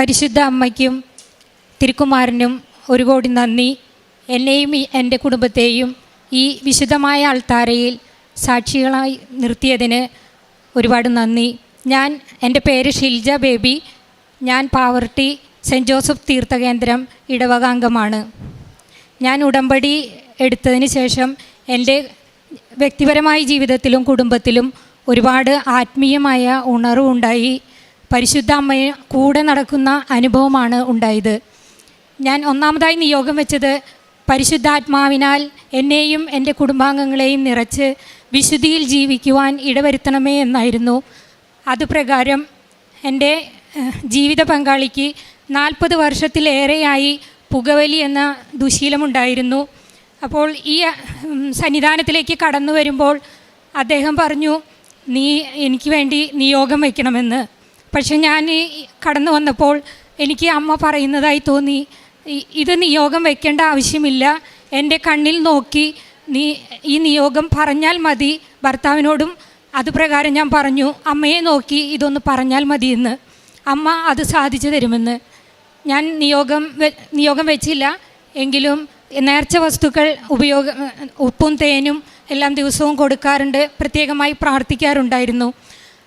പരിശുദ്ധ അമ്മയ്ക്കും തിരുക്കുമാരനും ഒരു കോടി നന്ദി. എന്നെയും എൻ്റെ കുടുംബത്തെയും ഈ വിശുദ്ധമായ അൾത്താരയിൽ സാക്ഷികളായി നിർത്തിയതിന് ഒരുപാട് നന്ദി. എൻ്റെ പേര് ഷിൽജ ബേബി. ഞാൻ പാവർട്ടി സെൻറ്റ് ജോസഫ് തീർത്ഥകേന്ദ്രം ഇടവകാംഗമാണ്. ഞാൻ ഉടമ്പടി എടുത്തതിന് ശേഷം എൻ്റെ വ്യക്തിപരമായ ജീവിതത്തിലും കുടുംബത്തിലും ഒരുപാട് ആത്മീയമായ ഉണർവുണ്ടായി. പരിശുദ്ധ അമ്മയെ കൂടെ നടക്കുന്ന അനുഭവമാണ് ഉണ്ടായത്. ഞാൻ ഒന്നാമതായി നിയോഗം വെച്ചത് പരിശുദ്ധാത്മാവിനാൽ എന്നെയും എൻ്റെ കുടുംബാംഗങ്ങളെയും നിറച്ച് വിശുദ്ധിയിൽ ജീവിക്കുവാൻ ഇടവരുത്തണമേ എന്നായിരുന്നു. അതുപ്രകാരം എൻ്റെ ജീവിത പങ്കാളിക്ക് 40 വർഷത്തിലേറെയായി പുകവലി എന്ന ദുശീലമുണ്ടായിരുന്നു. അപ്പോൾ ഈ സന്നിധാനത്തിലേക്ക് കടന്നു വരുമ്പോൾ അദ്ദേഹം പറഞ്ഞു, നീ എനിക്ക് വേണ്ടി നിയോഗം വയ്ക്കണമെന്ന്. പക്ഷെ ഞാൻ കടന്നു വന്നപ്പോൾ എനിക്ക് അമ്മ പറയുന്നതായി തോന്നി, ഇത് നിയോഗം വെക്കേണ്ട ആവശ്യമില്ല, എൻ്റെ കണ്ണിൽ നോക്കി നീ ഈ നിയോഗം പറഞ്ഞാൽ മതി. ഭർത്താവിനോടും അതുപ്രകാരം ഞാൻ പറഞ്ഞു, അമ്മയെ നോക്കി ഇതൊന്ന് പറഞ്ഞാൽ മതിയെന്ന്. അമ്മ അത് സാധിച്ചു തരുമെന്ന്. ഞാൻ നിയോഗം വെച്ചില്ല, എങ്കിലും നേർച്ച വസ്തുക്കൾ ഉപ്പും തേനും എല്ലാം ദിവസവും കൊടുക്കാറുണ്ട്, പ്രത്യേകമായി പ്രാർത്ഥിക്കാറുണ്ടായിരുന്നു.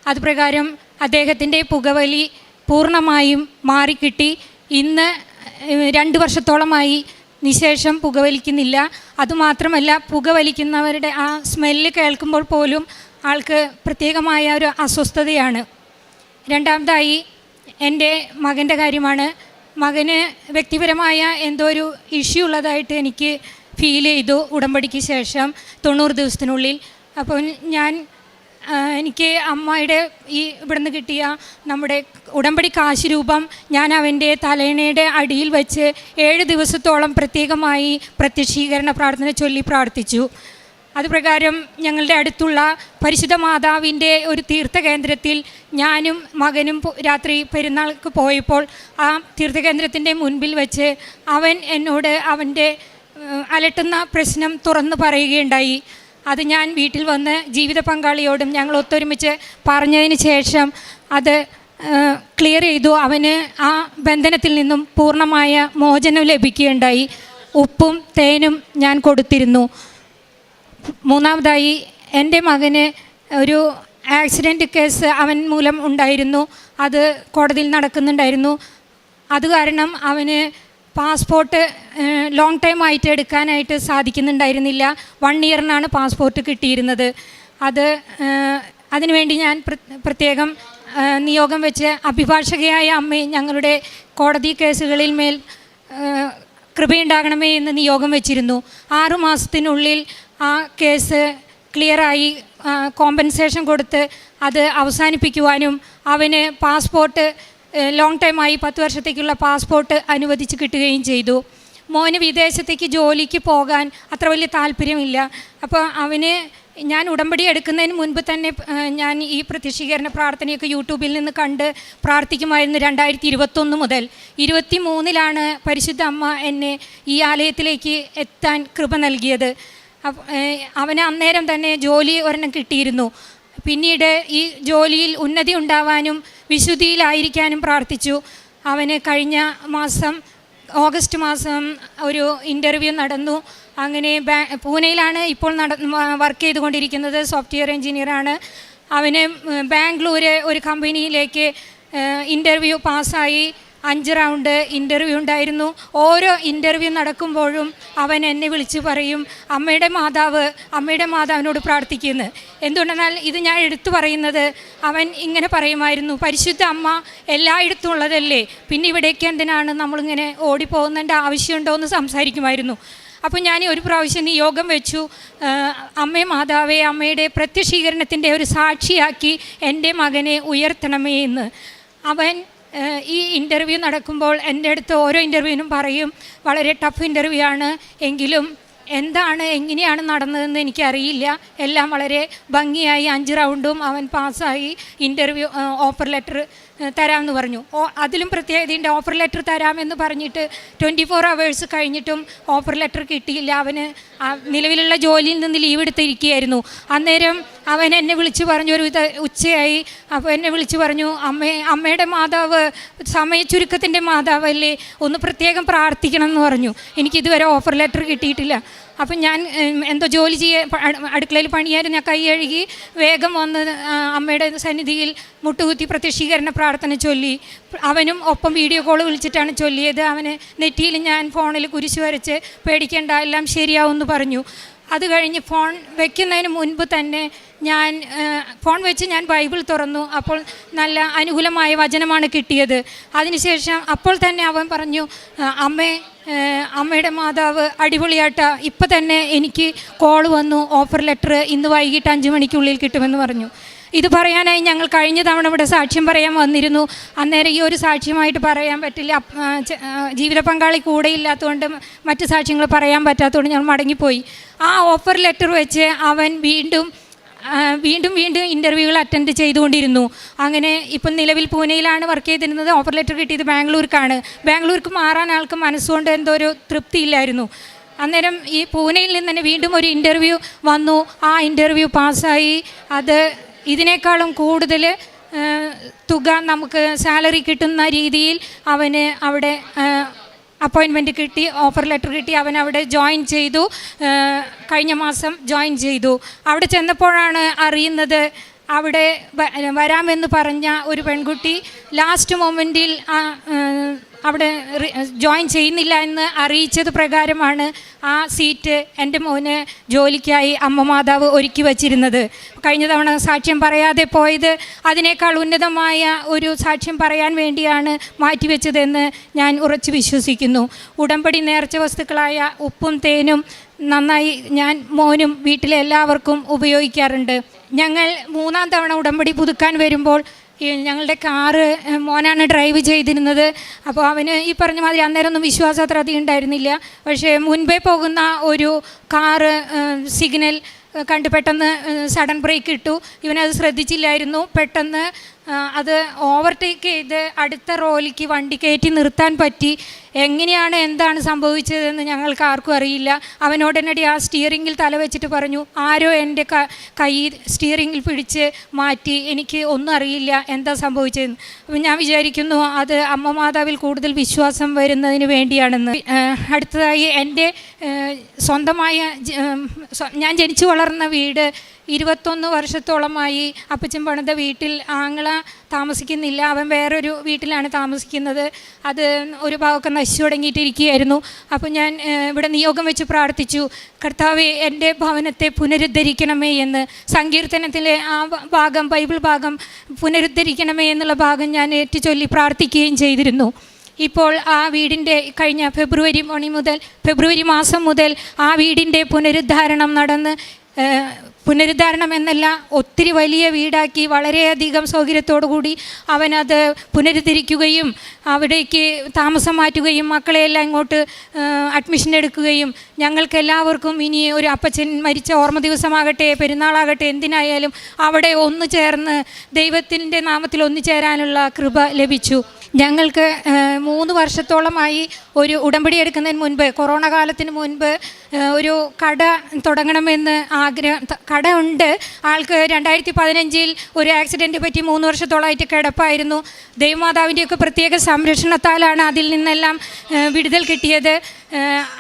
അതുപ്രകാരം അദ്ദേഹത്തിൻ്റെ പുകവലി പൂർണ്ണമായും മാറിക്കിട്ടി. ഇന്ന് 2 വർഷത്തോളമായി നിശേഷം പുകവലിക്കുന്നില്ല. അതുമാത്രമല്ല, പുകവലിക്കുന്നവരുടെ ആ സ്മെല്ല് കേൾക്കുമ്പോൾ പോലും ആൾക്ക് പ്രത്യേകമായ ഒരു അസ്വസ്ഥതയാണ്. രണ്ടാമതായി എൻ്റെ മകൻ്റെ കാര്യമാണ്. മകന് വ്യക്തിപരമായ എന്തോ ഒരു ഇഷ്യൂ ഉള്ളതായിട്ട് എനിക്ക് ഫീൽ ചെയ്തു ഉടമ്പടിക്ക് ശേഷം 90 ദിവസത്തിനുള്ളിൽ. അപ്പോൾ എനിക്ക് അമ്മയുടെ ഇവിടുന്ന് കിട്ടിയ നമ്മുടെ ഉടമ്പടി കാശ് രൂപം ഞാൻ അവൻ്റെ തലയിണയുടെ അടിയിൽ വെച്ച് 7 ദിവസത്തോളം പ്രത്യേകമായി പ്രത്യക്ഷീകരണ പ്രാർത്ഥന ചൊല്ലി പ്രാർത്ഥിച്ചു. അതുപ്രകാരം ഞങ്ങളുടെ അടുത്തുള്ള പരിശുദ്ധ മാതാവിൻ്റെ ഒരു തീർത്ഥകേന്ദ്രത്തിൽ ഞാനും മകനും രാത്രി പെരുന്നാൾക്ക് പോയപ്പോൾ ആ തീർത്ഥകേന്ദ്രത്തിൻ്റെ മുൻപിൽ വെച്ച് അവൻ എന്നോട് അവൻ്റെ അലട്ടുന്ന പ്രശ്നം തുറന്നു പറയുകയുണ്ടായി. അത് ഞാൻ വീട്ടിൽ വന്ന് ജീവിത പങ്കാളിയോടും ഞങ്ങൾ ഒത്തൊരുമിച്ച് പറഞ്ഞതിന് ശേഷം അത് ക്ലിയർ ചെയ്തു. അവന് ആ ബന്ധനത്തിൽ നിന്നും പൂർണ്ണമായ മോചനം ലഭിക്കുകയുണ്ടായി. ഉപ്പും തേനും ഞാൻ കൊടുത്തിരുന്നു. മൂന്നാമതായി എൻ്റെ മകന് ഒരു ആക്സിഡൻറ്റ് കേസ് അവൻ മൂലം ഉണ്ടായിരുന്നു. അത് കോടതിയിൽ നടക്കുന്നുണ്ടായിരുന്നു. അത് കാരണം അവന് പാസ്പോർട്ട് ലോങ് ടൈം ആയിട്ട് എടുക്കാനായിട്ട് സാധിക്കുന്നുണ്ടായിരുന്നില്ല. 1 ഇയറിനാണ് പാസ്പോർട്ട് കിട്ടിയിരുന്നത്. അതിനുവേണ്ടി ഞാൻ പ്രത്യേകം നിയോഗം വെച്ച് അഭിഭാഷകയായ അമ്മയെ ഞങ്ങളുടെ കോടതി കേസുകളിൽ മേൽ കൃപയുണ്ടാകണമേ എന്ന് നിയോഗം വെച്ചിരുന്നു. 6 മാസത്തിനുള്ളിൽ ആ കേസ് ക്ലിയറായി കോമ്പൻസേഷൻ കൊടുത്ത് അത് അവസാനിപ്പിക്കുവാനും അവന് പാസ്പോർട്ട് ലോങ് ടൈമായി 10 വർഷത്തേക്കുള്ള പാസ്പോർട്ട് അനുവദിച്ച് കിട്ടുകയും ചെയ്തു. മോന് വിദേശത്തേക്ക് ജോലിക്ക് പോകാൻ അത്ര വലിയ താല്പര്യമില്ല. അപ്പോൾ ഞാൻ ഉടമ്പടി എടുക്കുന്നതിന് മുൻപ് തന്നെ ഞാൻ ഈ പ്രത്യക്ഷീകരണ പ്രാർത്ഥനയൊക്കെ യൂട്യൂബിൽ നിന്ന് കണ്ട് പ്രാർത്ഥിക്കുമായിരുന്നു. 2021 മുതൽ 23-ലാണ് പരിശുദ്ധ അമ്മ എന്നെ ഈ ആലയത്തിലേക്ക് എത്താൻ കൃപ നൽകിയത്. അവന് അന്നേരം തന്നെ ജോലി ഒരെണ്ണം കിട്ടിയിരുന്നു. പിന്നീട് ഈ ജോലിയിൽ ഉന്നതി ഉണ്ടാവാനും വിശുദ്ധിയിലായിരിക്കാനും പ്രാർത്ഥിച്ചു. അവന് കഴിഞ്ഞ മാസം ഓഗസ്റ്റ് മാസം ഒരു ഇൻ്റർവ്യൂ നടന്നു. അങ്ങനെ പൂനെയിലാണ് ഇപ്പോൾ വർക്ക് ചെയ്തുകൊണ്ടിരിക്കുന്നത്, സോഫ്റ്റ്വെയർ എഞ്ചിനീയറാണ്. അവന് ബാംഗ്ലൂർ ഒരു കമ്പനിയിലേക്ക് ഇൻ്റർവ്യൂ പാസ്സായി. 5 റൗണ്ട് ഇൻ്റർവ്യൂ ഉണ്ടായിരുന്നു. ഓരോ ഇൻ്റർവ്യൂ നടക്കുമ്പോഴും അവൻ എന്നെ വിളിച്ച് പറയും, അമ്മയുടെ മാതാവിനോട് പ്രാർത്ഥിക്കുന്നു. എന്തുകൊണ്ടെന്നാൽ ഇത് ഞാൻ എടുത്തു പറയുന്നത്, അവൻ ഇങ്ങനെ പറയുമായിരുന്നു, പരിശുദ്ധ അമ്മ എല്ലായിടത്തും ഉള്ളതല്ലേ, പിന്നെ ഇവിടേക്ക് എന്തിനാണ് നമ്മളിങ്ങനെ ഓടിപ്പോകുന്നതിൻ്റെ ആവശ്യമുണ്ടോ എന്ന് സംസാരിക്കുമായിരുന്നു. അപ്പോൾ ഞാൻ ഒരു പ്രാവശ്യം നിയോഗം വെച്ചു, മാതാവേ, അമ്മയുടെ പ്രത്യക്ഷീകരണത്തിൻ്റെ ഒരു സാക്ഷിയാക്കി എൻ്റെ മകനെ ഉയർത്തണമേ എന്ന്. അവൻ ഈ ഇൻ്റർവ്യൂ നടക്കുമ്പോൾ എൻ്റെ അടുത്ത് ഓരോ ഇൻ്റർവ്യൂവിനും പറയും, വളരെ ടഫ് ഇൻ്റർവ്യൂ ആണ്, എങ്കിലും എങ്ങനെയാണ് നടന്നതെന്ന് എനിക്കറിയില്ല. എല്ലാം വളരെ ഭംഗിയായി 5 റൗണ്ടും അവൻ പാസ്സായി. ഇൻ്റർവ്യൂ ഓഫർ ലെറ്റർ തരാമെന്ന് പറഞ്ഞു. അതിലും പ്രത്യേകതയുണ്ട്. ഓഫർ ലെറ്റർ തരാമെന്ന് പറഞ്ഞിട്ട് 24 hours കഴിഞ്ഞിട്ടും ഓഫർ ലെറ്റർ കിട്ടിയില്ല. അവന് നിലവിലുള്ള ജോലിയിൽ നിന്ന് ലീവ് എടുത്തിരിക്കുകയായിരുന്നു. അന്നേരം അവൻ എന്നെ വിളിച്ച് പറഞ്ഞു, ഒരു ഉച്ചയായി. അപ്പോൾ എന്നെ വിളിച്ച് പറഞ്ഞു, അമ്മയുടെ മാതാവ് സമയച്ചുരുക്കത്തിൻ്റെ മാതാവല്ലേ, ഒന്ന് പ്രത്യേകം പ്രാർത്ഥിക്കണം എന്ന് പറഞ്ഞു. എനിക്കിതുവരെ ഓഫർ ലെറ്റർ കിട്ടിയിട്ടില്ല. അപ്പം ഞാൻ എന്തോ ജോലി അടുക്കളയിൽ പണിയായിരുന്നു. ഞാൻ കൈ കഴുകി വേഗം വന്ന് അമ്മയുടെ സന്നിധിയിൽ മുട്ടുകുത്തി പ്രത്യക്ഷീകരണ പ്രാർത്ഥന ചൊല്ലി. അവനും ഒപ്പം വീഡിയോ കോൾ വിളിച്ചിട്ടാണ് ചൊല്ലിയത്. അവന് നെറ്റിയിൽ ഞാൻ ഫോണിൽ കുരിശ് വരച്ച് പേടിക്കേണ്ട, എല്ലാം ശരിയാവുമെന്ന് പറഞ്ഞു. അത് കഴിഞ്ഞ് ഫോൺ വയ്ക്കുന്നതിന് മുൻപ് തന്നെ ഫോൺ വെച്ച് ഞാൻ ബൈബിൾ തുറന്നു. അപ്പോൾ നല്ല അനുകൂലമായ വചനമാണ് കിട്ടിയത്. അതിനുശേഷം അപ്പോൾ തന്നെ അവൻ പറഞ്ഞു, അമ്മയുടെ മാതാവ് അടിപൊളിയാട്ട, ഇപ്പം തന്നെ എനിക്ക് കോൾ വന്നു, ഓഫർ ലെറ്റർ ഇന്ന് വൈകിട്ട് 5 മണിക്കുള്ളിൽ കിട്ടുമെന്ന് പറഞ്ഞു. ഇത് പറയാനായി ഞങ്ങൾ കഴിഞ്ഞ തവണ ഇവിടെ സാക്ഷ്യം പറയാൻ വന്നിരുന്നു. അന്നേരം ഈ ഒരു സാക്ഷ്യമായിട്ട് പറയാൻ പറ്റില്ല, ജീവിത പങ്കാളി കൂടെ ഇല്ലാത്തതുകൊണ്ട് മറ്റ് സാക്ഷ്യങ്ങൾ പറയാൻ പറ്റാത്തതുകൊണ്ട് ഞങ്ങൾ മടങ്ങിപ്പോയി. ആ ഓഫർ ലെറ്റർ വെച്ച് അവൻ വീണ്ടും ഇൻ്റർവ്യൂകൾ അറ്റൻഡ് ചെയ്തുകൊണ്ടിരുന്നു. അങ്ങനെ ഇപ്പം നിലവിൽ പൂനെയിലാണ് വർക്ക് ചെയ്തിരുന്നത്. ഓഫർ ലെറ്റർ കിട്ടിയത് ബാംഗ്ലൂർക്കാണ്. ബാംഗ്ലൂർക്ക് മാറാൻ ആൾക്ക് മനസ്സുകൊണ്ട് എന്തോ ഒരു തൃപ്തിയില്ലായിരുന്നു. അന്നേരം ഈ പൂനെയിൽ നിന്ന് തന്നെ വീണ്ടും ഒരു ഇൻ്റർവ്യൂ വന്നു. ആ ഇൻ്റർവ്യൂ പാസ്സായി. അത് ഇതിനേക്കാളും കൂടുതൽ തുക നമുക്ക് സാലറി കിട്ടുന്ന രീതിയിൽ അവന് അവിടെ അപ്പോയിൻമെൻറ്റ് കിട്ടി, ഓഫർ ലെറ്റർ കിട്ടി. അവൻ അവിടെ ജോയിൻ ചെയ്തു. കഴിഞ്ഞ മാസം ജോയിൻ ചെയ്തു. അവിടെ ചെന്നപ്പോഴാണ് അറിയുന്നത്, അവിടെ വരാമെന്ന് പറഞ്ഞ ഒരു പെൺകുട്ടി ലാസ്റ്റ് മൊമെൻറ്റിൽ അവിടെ ജോയിൻ ചെയ്യുന്നില്ല എന്ന് അറിയിച്ചത് പ്രകാരമാണ് ആ സീറ്റ് എൻ്റെ മോന് ജോലിക്കായി അമ്മ മാതാവ് ഒരുക്കി വച്ചിരുന്നത്. കഴിഞ്ഞ തവണ സാക്ഷ്യം പറയാതെ പോയത് അതിനേക്കാൾ ഉന്നതമായ ഒരു സാക്ഷ്യം പറയാൻ വേണ്ടിയാണ് മാറ്റിവെച്ചതെന്ന് ഞാൻ ഉറച്ചു വിശ്വസിക്കുന്നു. ഉടമ്പടി നേർച്ച വസ്തുക്കളായ ഉപ്പും തേനും നന്നായി ഞാൻ മോനും വീട്ടിലെ എല്ലാവർക്കും ഉപയോഗിക്കാറുണ്ട്. ഞങ്ങൾ 3-ാം തവണ ഉടമ്പടി പുതുക്കാൻ വരുമ്പോൾ ഞങ്ങളുടെ കാറ് മോനാണ് ഡ്രൈവ് ചെയ്തിരുന്നത്. അപ്പോൾ അവന് ഈ പറഞ്ഞ മാതിരി അന്നേരമൊന്നും വിശ്വാസം അത്ര അധികം ഉണ്ടായിരുന്നില്ല. പക്ഷേ മുൻപേ പോകുന്ന ഒരു കാറ് സിഗ്നൽ കണ്ട് പെട്ടെന്ന് സഡൻ ബ്രേക്ക് ഇട്ടു. ഇവനത് ശ്രദ്ധിച്ചില്ലായിരുന്നു. പെട്ടെന്ന് അത് ഓവർടേക്ക് ചെയ്ത് അടുത്ത റോയിലേക്ക് വണ്ടി കയറ്റി നിർത്താൻ പറ്റി. എങ്ങനെയാണ് എന്താണ് സംഭവിച്ചതെന്ന് ഞങ്ങൾക്ക് ആർക്കും അറിയില്ല. അവനോടനടി ആ സ്റ്റിയറിങ്ങിൽ തലവെച്ചിട്ട് പറഞ്ഞു, ആരോ എൻ്റെ കൈ സ്റ്റിയറിങ്ങിൽ പിടിച്ച് മാറ്റി, എനിക്ക് ഒന്നും അറിയില്ല എന്താ സംഭവിച്ചതെന്ന്. അപ്പം ഞാൻ വിചാരിക്കുന്നു അത് അമ്മ മാതാവിൽ കൂടുതൽ വിശ്വാസം വരുന്നതിന് വേണ്ടിയാണെന്ന്. അടുത്തതായി എൻ്റെ സ്വന്തമായ ഞാൻ ജനിച്ചു വളർന്ന വീട് 21 വർഷത്തോളമായി അപ്പച്ചൻ പണിത വീട്ടിൽ ആങ്ങള താമസിക്കുന്നില്ല. അവൻ വേറൊരു വീട്ടിലാണ് താമസിക്കുന്നത്. അത് ഒരു ഭാഗമൊക്കെ നശിച്ചു തുടങ്ങിയിട്ടിരിക്കുകയായിരുന്നു. അപ്പോൾ ഞാൻ ഇവിടെ നിയോഗം വെച്ച് പ്രാർത്ഥിച്ചു, കർത്താവേ എൻ്റെ ഭവനത്തെ പുനരുദ്ധരിക്കണമേ എന്ന്. സങ്കീർത്തനത്തിലെ ആ ഭാഗം, ബൈബിൾ ഭാഗം പുനരുദ്ധരിക്കണമേ എന്നുള്ള ഭാഗം ഞാൻ ഏറ്റുചൊല്ലി പ്രാർത്ഥിക്കുകയും ചെയ്തിരുന്നു. ഇപ്പോൾ ആ വീടിൻ്റെ കഴിഞ്ഞ ഫെബ്രുവരി മാസം മുതൽ ആ വീടിൻ്റെ പുനരുദ്ധാരണം നടന്ന്, പുനരുദ്ധാരണം എന്നല്ല, ഒത്തിരി വലിയ വീടാക്കി വളരെയധികം സൗകര്യത്തോടു കൂടി അവനത് പുനരുദ്ധരിക്കുകയും അവിടേക്ക് താമസം മാറ്റുകയും മക്കളെയെല്ലാം ഇങ്ങോട്ട് അഡ്മിഷൻ എടുക്കുകയും ഞങ്ങൾക്കെല്ലാവർക്കും ഇനി ഒരു അപ്പച്ചൻ മരിച്ച ഓർമ്മ ദിവസമാകട്ടെ, പെരുന്നാളാകട്ടെ, എന്തിനായാലും അവിടെ ഒന്നു ചേർന്ന് ദൈവത്തിൻ്റെ നാമത്തിൽ ഒന്നു ചേരാനുള്ള കൃപ ലഭിച്ചു. ഞങ്ങൾക്ക് 3 വർഷത്തോളമായി ഒരു ഉടമ്പടി എടുക്കുന്നതിന് മുൻപ്, കൊറോണ കാലത്തിന് മുൻപ് ഒരു കട തുടങ്ങണമെന്ന് ആഗ്രഹം. കട ഉണ്ട്. ആൾക്ക് 2015 ഒരു ആക്സിഡൻറ്റ് പറ്റി 3 വർഷത്തോളമായിട്ട് കിടപ്പായിരുന്നു. ദൈവമാതാവിൻ്റെയൊക്കെ പ്രത്യേക സംരക്ഷണത്താലാണ് അതിൽ നിന്നെല്ലാം വിടുതൽ കിട്ടിയത്.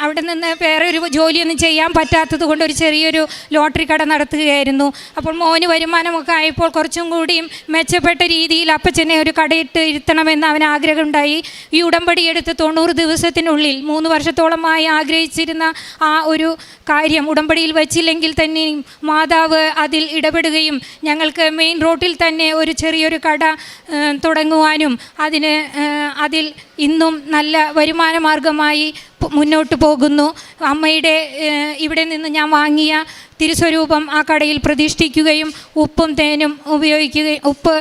അവിടെ നിന്ന് വേറെ ഒരു ജോലിയൊന്നും ചെയ്യാൻ പറ്റാത്തത് കൊണ്ട് ഒരു ചെറിയൊരു ലോട്ടറി കട നടത്തുകയായിരുന്നു. അപ്പോൾ മോന് വരുമാനമൊക്കെ ആയപ്പോൾ കുറച്ചും കൂടിയും മെച്ചപ്പെട്ട രീതിയിൽ അപ്പച്ചനെ ഒരു കടയിട്ട് ഇരുത്തണമെന്ന് അവന് ആഗ്രഹമുണ്ടായി. ഈ ഉടമ്പടി എടുത്ത് 90 ദിവസത്തിനുള്ളിൽ 3 വർഷത്തോളമായി ആഗ്രഹിച്ചിരുന്ന ആ ഒരു കാര്യം ഉടമ്പടിയിൽ വച്ചില്ലെങ്കിൽ തന്നെയും മാതാവ് അതിൽ ഇടപെടുകയും ഞങ്ങൾക്ക് മെയിൻ റോഡിൽ തന്നെ ഒരു ചെറിയൊരു കട തുടങ്ങുവാനും അതിൽ ഇന്നും നല്ല വരുമാന മാർഗമായി മുന്നോട്ട് പോകുന്നു. അമ്മയുടെ ഇവിടെ നിന്ന് ഞാൻ വാങ്ങിയ തിരുസ്വരൂപം ആ കടയിൽ പ്രതിഷ്ഠിക്കുകയും ഉപ്പും തേനും ഉപ്പ്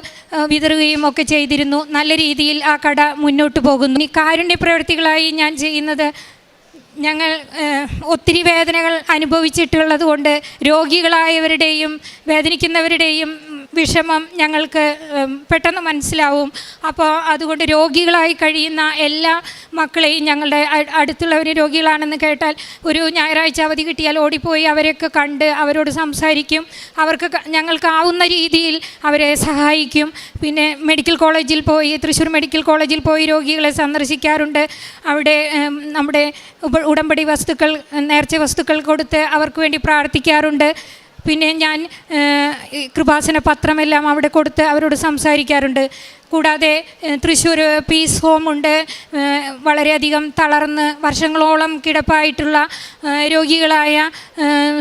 വിതറുകയും ഒക്കെ ചെയ്തിരുന്നു. നല്ല രീതിയിൽ ആ കട മുന്നോട്ട് പോകുന്നു. ഈ കാരുണ്യ പ്രവൃത്തികളായി ഞാൻ ചെയ്യുന്നത്, ഞങ്ങൾ ഒത്തിരി വേദനകൾ അനുഭവിച്ചിട്ടുള്ളത് കൊണ്ട് രോഗികളായവരുടെയും വേദനിക്കുന്നവരുടെയും വിഷമം ഞങ്ങൾക്ക് പെട്ടെന്ന് മനസ്സിലാവും. അപ്പോൾ അതുകൊണ്ട് രോഗികളായി കഴിയുന്ന എല്ലാ മക്കളെയും, ഞങ്ങളുടെ അടുത്തുള്ളവർ രോഗികളാണെന്ന് കേട്ടാൽ ഒരു ഞായറാഴ്ച അവധി കിട്ടിയാൽ ഓടിപ്പോയി അവരെയൊക്കെ കണ്ട് അവരോട് സംസാരിക്കും. അവർക്ക് ഞങ്ങൾക്കാവുന്ന രീതിയിൽ അവരെ സഹായിക്കും. പിന്നെ മെഡിക്കൽ കോളേജിൽ പോയി, തൃശ്ശൂർ മെഡിക്കൽ കോളേജിൽ പോയി രോഗികളെ സന്ദർശിക്കാറുണ്ട്. അവിടെ നമ്മുടെ ഉടമ്പടി വസ്തുക്കൾ, നേർച്ച വസ്തുക്കൾ കൊടുത്ത് അവർക്ക് വേണ്ടി പ്രാർത്ഥിക്കാറുണ്ട്. പിന്നെ ഞാൻ കൃപാസന പത്രമെല്ലാം അവിടെ കൊടുത്ത് അവരോട് സംസാരിക്കാറുണ്ട്. കൂടാതെ തൃശ്ശൂർ പീസ് ഹോമുണ്ട്. വളരെയധികം തളർന്ന് വർഷങ്ങളോളം കിടപ്പായിട്ടുള്ള രോഗികളായ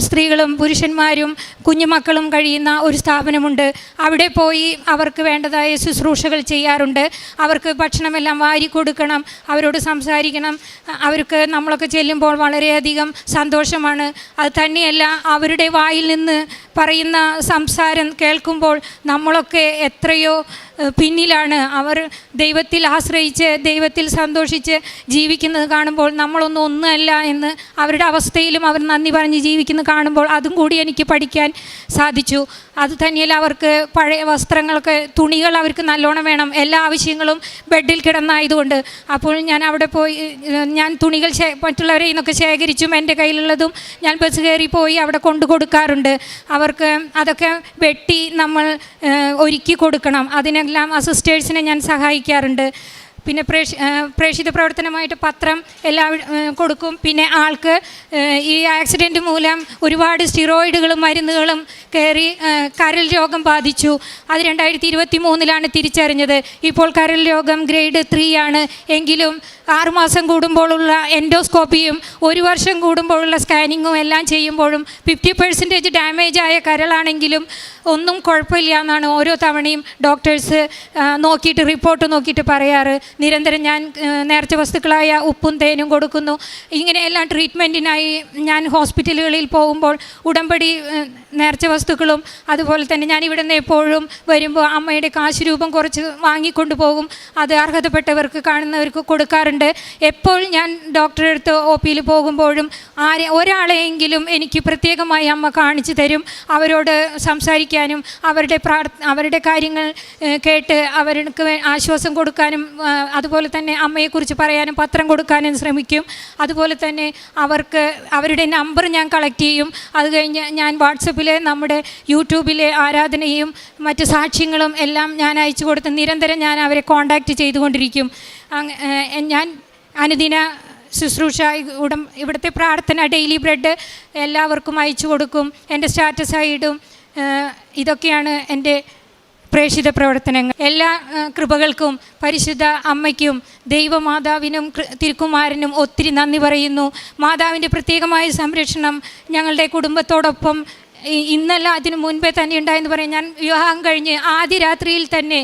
സ്ത്രീകളും പുരുഷന്മാരും കുഞ്ഞുമക്കളും കഴിയുന്ന ഒരു സ്ഥാപനമുണ്ട്. അവിടെ പോയി അവർക്ക് വേണ്ടതായ ശുശ്രൂഷകൾ ചെയ്യാറുണ്ട്. അവർക്ക് ഭക്ഷണമെല്ലാം വാരി കൊടുക്കണം, അവരോട് സംസാരിക്കണം. അവർക്ക് നമ്മളൊക്കെ ചെല്ലുമ്പോൾ വളരെയധികം സന്തോഷമാണ്. അത് തന്നെയല്ല, അവരുടെ വായിൽ നിന്ന് പറയുന്ന സംസാരം കേൾക്കുമ്പോൾ നമ്മളൊക്കെ എത്രയോ പിന്നിലാണ്. അവർ ദൈവത്തിൽ ആശ്രയിച്ച് ദൈവത്തിൽ സന്തോഷിച്ച് ജീവിക്കുന്നത് കാണുമ്പോൾ ഒന്നുമല്ല എന്ന് അവരുടെ അവസ്ഥയിലും അവർ നന്ദി പറഞ്ഞ് ജീവിക്കുന്നത് കാണുമ്പോൾ അതും കൂടി എനിക്ക് പഠിക്കാൻ സാധിച്ചു. അത് തന്നെയല്ല, അവർക്ക് പഴയ വസ്ത്രങ്ങളൊക്കെ, തുണികൾ അവർക്ക് നല്ലോണം വേണം. എല്ലാ ആവശ്യങ്ങളും ബെഡിൽ കിടന്നായതുകൊണ്ട്. അപ്പോൾ ഞാൻ അവിടെ പോയി ഞാൻ തുണികൾ മറ്റുള്ളവരെ നിന്നൊക്കെ ശേഖരിച്ചും എൻ്റെ കയ്യിലുള്ളതും ഞാൻ ബസ് കയറി പോയി അവിടെ കൊണ്ടു കൊടുക്കാറുണ്ട്. അവർക്ക് അതൊക്കെ വെട്ടി നമ്മൾ ഒരുക്കി കൊടുക്കണം. അതിനെല്ലാം അസിസ്റ്റേഴ്സിനെ ഞാൻ സഹായിക്കാറുണ്ട്. പിന്നെ പ്രേക്ഷിത പ്രവർത്തനമായിട്ട് പത്രം എല്ലാം കൊടുക്കും. പിന്നെ ആൾക്ക് ഈ ആക്സിഡൻറ്റ് മൂലം ഒരുപാട് സ്റ്റിറോയിഡുകളും മരുന്നുകളും കയറി കരൾ രോഗം ബാധിച്ചു. അത് 2023 തിരിച്ചറിഞ്ഞത്. ഇപ്പോൾ കരൾ രോഗം ഗ്രേഡ് 3 ആണ്. എങ്കിലും 6 മാസം കൂടുമ്പോഴുള്ള എൻഡോസ്കോപ്പിയും 1 വർഷം കൂടുമ്പോഴുള്ള സ്കാനിങ്ങും എല്ലാം ചെയ്യുമ്പോഴും 50% ഡാമേജ് ആയ കരളാണെങ്കിലും ഒന്നും കുഴപ്പമില്ല എന്നാണ് ഓരോ തവണയും ഡോക്ടേഴ്സ് നോക്കിയിട്ട് റിപ്പോർട്ട് നോക്കിയിട്ട് പറയാറ്. നിരന്തരം ഞാൻ നേർച്ച വസ്തുക്കളായ ഉപ്പും തേനും കൊടുക്കുന്നു. ഇങ്ങനെയെല്ലാം ട്രീറ്റ്മെൻറ്റിനായി ഞാൻ ഹോസ്പിറ്റലുകളിൽ പോകുമ്പോൾ ഉടമ്പടി നേർച്ച വസ്തുക്കളും അതുപോലെ തന്നെ ഞാൻ ഇവിടെ നിന്ന് എപ്പോഴും വരുമ്പോൾ അമ്മയുടെ കാശ് രൂപം കുറച്ച് വാങ്ങിക്കൊണ്ടു പോകും. അത് അർഹതപ്പെട്ടവർക്ക് കാണുന്നവർക്ക് കൊടുക്കാറുണ്ട്. എപ്പോൾ ഞാൻ ഡോക്ടറെ അടുത്ത് OP-യിൽ പോകുമ്പോഴും ഒരാളെയെങ്കിലും എനിക്ക് പ്രത്യേകമായി അമ്മ കാണിച്ചു തരും. അവരോട് സംസാരിക്കാനും അവരുടെ കാര്യങ്ങൾ കേട്ട് അവർക്ക് ആശ്വാസം കൊടുക്കാനും അതുപോലെ തന്നെ അമ്മയെക്കുറിച്ച് പറയാനും പത്രം കൊടുക്കാനും ശ്രമിക്കും. അതുപോലെ തന്നെ അവരുടെ നമ്പർ ഞാൻ കളക്ട് ചെയ്യും. അത് കഴിഞ്ഞ് ഞാൻ വാട്സപ്പിൽ നമ്മുടെ യൂട്യൂബിലെ ആരാധനയും മറ്റ് സാക്ഷ്യങ്ങളും എല്ലാം ഞാൻ അയച്ചു കൊടുത്ത് നിരന്തരം ഞാൻ അവരെ കോണ്ടാക്റ്റ് ചെയ്തുകൊണ്ടിരിക്കും. ഞാൻ അനുദിന ശുശ്രൂഷ, ഇവിടുത്തെ പ്രാർത്ഥന, ഡെയിലി ബ്രെഡ് എല്ലാവർക്കും അയച്ചു കൊടുക്കും. എൻ്റെ സ്റ്റാറ്റസായി ഇടും. ഇതൊക്കെയാണ് എൻ്റെ പ്രേക്ഷിത പ്രവർത്തനങ്ങൾ. എല്ലാ കൃപകൾക്കും പരിശുദ്ധ അമ്മയ്ക്കും ദൈവമാതാവിനും തിരുക്കുമാരനും ഒത്തിരി നന്ദി പറയുന്നു. മാതാവിൻ്റെ പ്രത്യേകമായ സംരക്ഷണം ഞങ്ങളുടെ കുടുംബത്തോടൊപ്പം ഇന്നല്ല അതിനു മുൻപേ തന്നെ ഉണ്ടായെന്ന് പറയും. ഞാൻ വിവാഹം കഴിഞ്ഞ് ആദ്യ രാത്രിയിൽ തന്നെ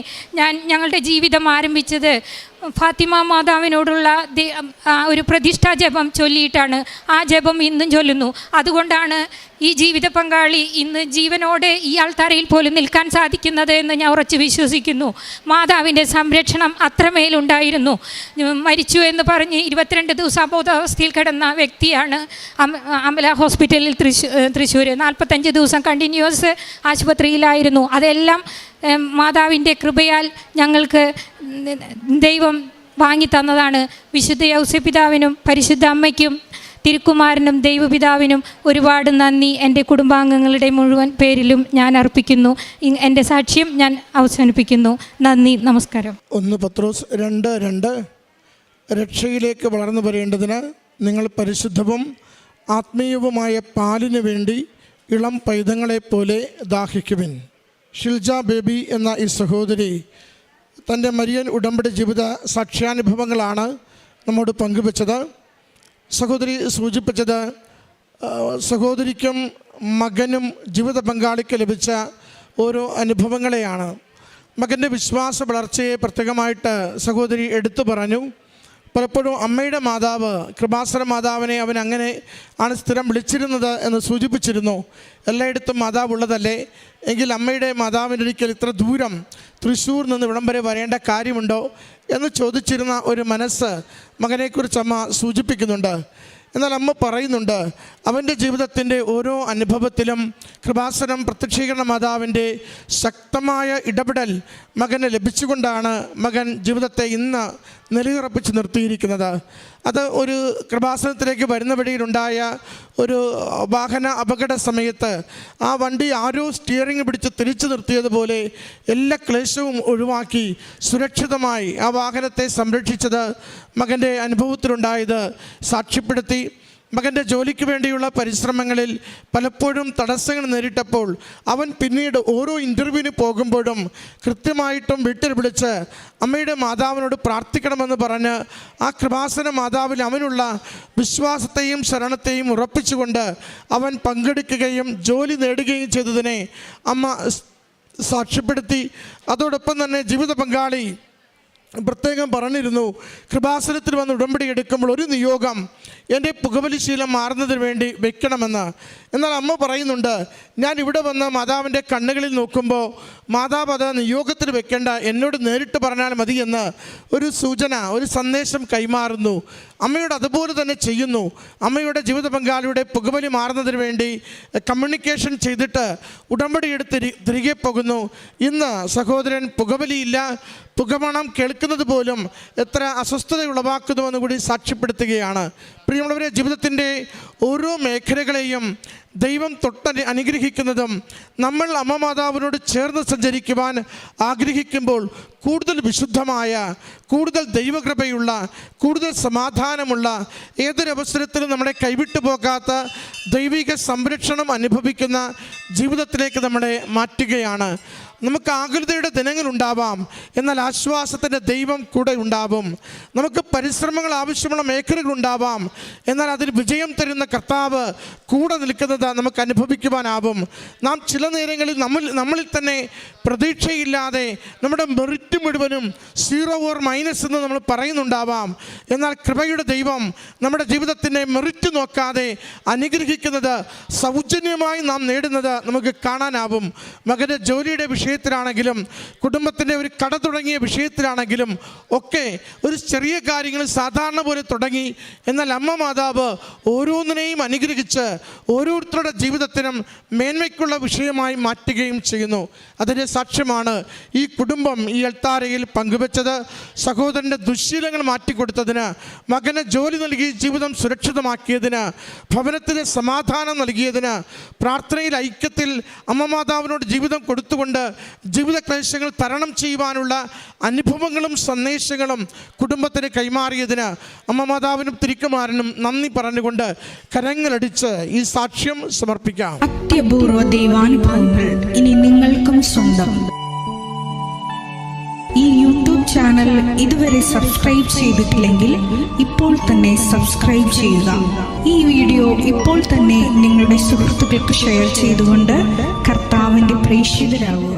ഞങ്ങളുടെ ജീവിതം ആരംഭിച്ചത് ഫാത്തിമ മാതാവിനോടുള്ള ഒരു പ്രതിഷ്ഠാ ജപം ചൊല്ലിയിട്ടാണ്. ആ ജപം ഇന്നും ചൊല്ലുന്നു. അതുകൊണ്ടാണ് ഈ ജീവിത പങ്കാളി ഇന്ന് ജീവനോടെ ഈ ആൾത്തറയിൽ പോലും നിൽക്കാൻ സാധിക്കുന്നത് എന്ന് ഞാൻ ഉറച്ചു വിശ്വസിക്കുന്നു. മാതാവിൻ്റെ സംരക്ഷണം അത്രമേലുണ്ടായിരുന്നു. മരിച്ചു എന്ന് പറഞ്ഞ് 22 ദിവസം അബോധാവസ്ഥയിൽ കിടന്ന വ്യക്തിയാണ് അമല ഹോസ്പിറ്റലിൽ തൃശ്ശൂർ. 45 ദിവസം കണ്ടിന്യൂസ് ആശുപത്രിയിലായിരുന്നു. അതെല്ലാം മാതാവിൻ്റെ കൃപയാൽ ഞങ്ങൾക്ക് ദൈവം വാങ്ങി തന്നതാണ്. വിശുദ്ധ യൗസപിതാവിനും പരിശുദ്ധ അമ്മയ്ക്കും തിരുക്കുമാരനും ദൈവപിതാവിനും ഒരുപാട് നന്ദി എൻ്റെ കുടുംബാംഗങ്ങളുടെ മുഴുവൻ പേരിലും ഞാൻ അർപ്പിക്കുന്നു. എൻ്റെ സാക്ഷ്യം ഞാൻ അവസാനിപ്പിക്കുന്നു. നന്ദി, നമസ്കാരം. 1 പത്രോസ് 2:2 രക്ഷയിലേക്ക് വളർന്നു വരേണ്ടതിന് നിങ്ങൾ പരിശുദ്ധവും ആത്മീയവുമായ പാലിന് വേണ്ടി ഇളം പൈതങ്ങളെപ്പോലെ ദാഹിക്കുവിൻ. ഷിൽജ ബേബി എന്ന ഈ സഹോദരി തൻ്റെ മരിയൻ ഉടമ്പടി ജീവിത സാക്ഷ്യാനുഭവങ്ങളാണ് നമ്മോട് പങ്കുവച്ചത്. സഹോദരി സൂചിപ്പിച്ചത് സഹോദരിക്കും മകനും ജീവിത പങ്കാളിക്ക് ലഭിച്ച ഓരോ അനുഭവങ്ങളെയാണ്. മകൻ്റെ വിശ്വാസ വളർച്ചയെ പ്രത്യേകമായിട്ട് സഹോദരി എടുത്തു പറഞ്ഞു. പലപ്പോഴും അമ്മയുടെ മാതാവ്, കൃപാസന മാതാവിനെ അവൻ അങ്ങനെ ആണ് സ്ഥിരം വിളിച്ചിരുന്നത് എന്ന് സൂചിപ്പിച്ചിരുന്നു. എല്ലായിടത്തും മാതാവ് ഉള്ളതല്ലേ, എങ്കിൽ അമ്മയുടെ മാതാവിനൊരിക്കൽ ഇത്ര ദൂരം തൃശ്ശൂർ നിന്ന് ഇവിടം വരെ വരേണ്ട കാര്യമുണ്ടോ എന്ന് ചോദിച്ചിരുന്ന ഒരു മനസ്സ് മകനെക്കുറിച്ച് അമ്മ സൂചിപ്പിക്കുന്നുണ്ട്. എന്നാൽ അമ്മ പറയുന്നുണ്ട് അവൻ്റെ ജീവിതത്തിൻ്റെ ഓരോ അനുഭവത്തിലും കൃപാസനം പ്രത്യക്ഷീകരണ മാതാവിൻ്റെ ശക്തമായ ഇടപെടൽ മകന് ലഭിച്ചുകൊണ്ടാണ് മകൻ ജീവിതത്തെ ഇന്ന് നിലയുറപ്പിച്ച് നിർത്തിയിരിക്കുന്നത്. അത് ഒരു കൃപാസനത്തിലേക്ക് വരുന്ന വഴിയിലുണ്ടായ ഒരു വാഹന അപകട സമയത്ത് ആ വണ്ടി ആരോ സ്റ്റിയറിംഗ് പിടിച്ച് തിരിച്ചു നിർത്തിയതുപോലെ എല്ലാ ക്ലേശവും ഒഴിവാക്കി സുരക്ഷിതമായി ആ വാഹനത്തെ സംരക്ഷിച്ചത് മകൻ്റെ അനുഭവത്തിലുണ്ടായത് സാക്ഷ്യപ്പെടുത്തി. മകൻ്റെ ജോലിക്ക് വേണ്ടിയുള്ള പരിശ്രമങ്ങളിൽ പലപ്പോഴും തടസ്സങ്ങൾ നേരിട്ടപ്പോൾ അവൻ പിന്നീട് ഓരോ ഇൻ്റർവ്യൂവിന് പോകുമ്പോഴും കൃത്യമായിട്ടും വീട്ടിൽ വിളിച്ച് അമ്മയുടെ മാതാവിനോട് പ്രാർത്ഥിക്കണമെന്ന് പറഞ്ഞ് ആ കൃപാസന മാതാവിൽ അവനുള്ള വിശ്വാസത്തെയും ശരണത്തെയും ഉറപ്പിച്ചുകൊണ്ട് അവൻ പങ്കെടുക്കുകയും ജോലി നേടുകയും ചെയ്തതിനെ അമ്മ സാക്ഷ്യപ്പെടുത്തി. അതോടൊപ്പം തന്നെ ജീവിത പങ്കാളി പ്രത്യേകം പറഞ്ഞിരുന്നു, കൃപാസനത്തിൽ വന്ന് ഉടമ്പടി എടുക്കുമ്പോൾ ഒരു നിയോഗം എൻ്റെ പുകവലിശീലം മാറുന്നതിന് വേണ്ടി വെക്കണമെന്ന്. എന്നാൽ അമ്മ പറയുന്നുണ്ട്, ഞാൻ ഇവിടെ വന്ന് മാതാവിൻ്റെ കണ്ണുകളിൽ നോക്കുമ്പോൾ മാതാവ് അത് നിയോഗത്തിൽ വെക്കേണ്ട, എന്നോട് നേരിട്ട് പറഞ്ഞാൽ മതി എന്ന് ഒരു സൂചന, ഒരു സന്ദേശം കൈമാറുന്നു. അമ്മയോട് അതുപോലെ തന്നെ ചെയ്യുന്നു. അമ്മയുടെ ജീവിത പങ്കാളിയുടെ പുകവലി മാറുന്നതിന് വേണ്ടി കമ്മ്യൂണിക്കേഷൻ ചെയ്തിട്ട് ഉടമ്പടി എടുത്ത് തിരികെ പോകുന്നു. ഇന്ന് സഹോദരൻ പുകവലിയില്ല, പുകമണം കേൾക്കുന്നത് പോലും എത്ര അസ്വസ്ഥത ഉളവാക്കുന്നുവെന്ന് കൂടി സാക്ഷ്യപ്പെടുത്തുകയാണ്. പ്രിയമുള്ളവരെ, ജീവിതത്തിൻ്റെ ഓരോ മേഖലകളെയും ദൈവം അനുഗ്രഹിക്കുന്നതും നമ്മൾ അമ്മ മാതാവിനോട് ചേർന്ന് സഞ്ചരിക്കുവാൻ ആഗ്രഹിക്കുമ്പോൾ കൂടുതൽ വിശുദ്ധമായ, കൂടുതൽ ദൈവകൃപയുള്ള, കൂടുതൽ സമാധാനമുള്ള, ഏതൊരവസരത്തിലും നമ്മളെ കൈവിട്ടു പോകാത്ത ദൈവിക സംരക്ഷണം അനുഭവിക്കുന്ന ജീവിതത്തിലേക്ക് നമ്മളെ മാറ്റുകയാണ്. നമുക്ക് ആകുലതയുടെ ദിനങ്ങളുണ്ടാവാം, എന്നാൽ ആശ്വാസത്തിൻ്റെ ദൈവം കൂടെ ഉണ്ടാവും. നമുക്ക് പരിശ്രമങ്ങൾ ആവശ്യമുള്ള മേഖലകളുണ്ടാവാം, എന്നാൽ അതിൽ വിജയം തരുന്ന കർത്താവ് കൂടെ നിൽക്കുന്നത് നമുക്ക് അനുഭവിക്കുവാനാവും. നാം ചില നേരങ്ങളിൽ നമ്മളിൽ തന്നെ പ്രതീക്ഷയില്ലാതെ നമ്മുടെ മെറിറ്റ് മുഴുവനും 0 or മൈനസ് എന്ന് നമ്മൾ പറയുന്നുണ്ടാവാം. എന്നാൽ കൃപയുടെ ദൈവം നമ്മുടെ ജീവിതത്തിൻ്റെ മെറിറ്റ് നോക്കാതെ അനുഗ്രഹിക്കുന്നത്, സൗജന്യമായി നാം നേടുന്നത് നമുക്ക് കാണാനാവും. മകൻ്റെ ജോലിയുടെ വിഷയത്തിലാണെങ്കിലും കുടുംബത്തിൻ്റെ ഒരു കട തുടങ്ങിയ വിഷയത്തിലാണെങ്കിലും ഒക്കെ ഒരു ചെറിയ കാര്യങ്ങൾ സാധാരണ പോലെ തുടങ്ങി. എന്നാൽ അമ്മ മാതാവ് ഓരോന്നിനെയും അനുഗ്രഹിച്ച് ഓരോരുത്തരുടെ ജീവിതത്തിനും മേന്മയ്ക്കുള്ള വിഷയമായി മാറ്റുകയും ചെയ്യുന്നു. അതിൻ്റെ സാക്ഷ്യമാണ് ഈ കുടുംബം ഈ അൾത്താരയിൽ പങ്കുവെച്ചത്. സഹോദരൻ്റെ ദുശ്ശീലങ്ങൾ മാറ്റിക്കൊടുത്തതിന്, മകന് ജോലി നൽകി ജീവിതം സുരക്ഷിതമാക്കിയതിന്, ഭവനത്തിന് സമാധാനം നൽകിയതിന്, പ്രാർത്ഥനയിൽ ഐക്യത്തിൽ അമ്മ മാതാവിനോട് ജീവിതം കൊടുത്തുകൊണ്ട് ജീവിത ക്ലേശങ്ങൾ തരണം ചെയ്യുവാനുള്ള അനുഭവങ്ങളും സന്ദേശങ്ങളും കുടുംബത്തിന് കൈമാറിയതിന് അമ്മ മാതാവിനും തിരുക്കുമാരനും നന്ദി പറഞ്ഞുകൊണ്ട് കരങ്ങളടിച്ച് ഈ സാക്ഷ്യം സമർപ്പിക്കാം. അത്യപൂർവ ദൈവാനുഭവങ്ങൾ ഇനി നിങ്ങൾക്കും സ്വന്തം. ഈ യൂട്യൂബ് ചാനൽ ഇതുവരെ സബ്സ്ക്രൈബ് ചെയ്തിട്ടില്ലെങ്കിൽ ഇപ്പോൾ തന്നെ സബ്സ്ക്രൈബ് ചെയ്യുക. ഈ വീഡിയോ ഇപ്പോൾ തന്നെ നിങ്ങളുടെ സുഹൃത്തുക്കൾക്ക് ഷെയർ ചെയ്തുകൊണ്ട് കർത്താവിൻ്റെ പ്രേക്ഷിതരാകുക.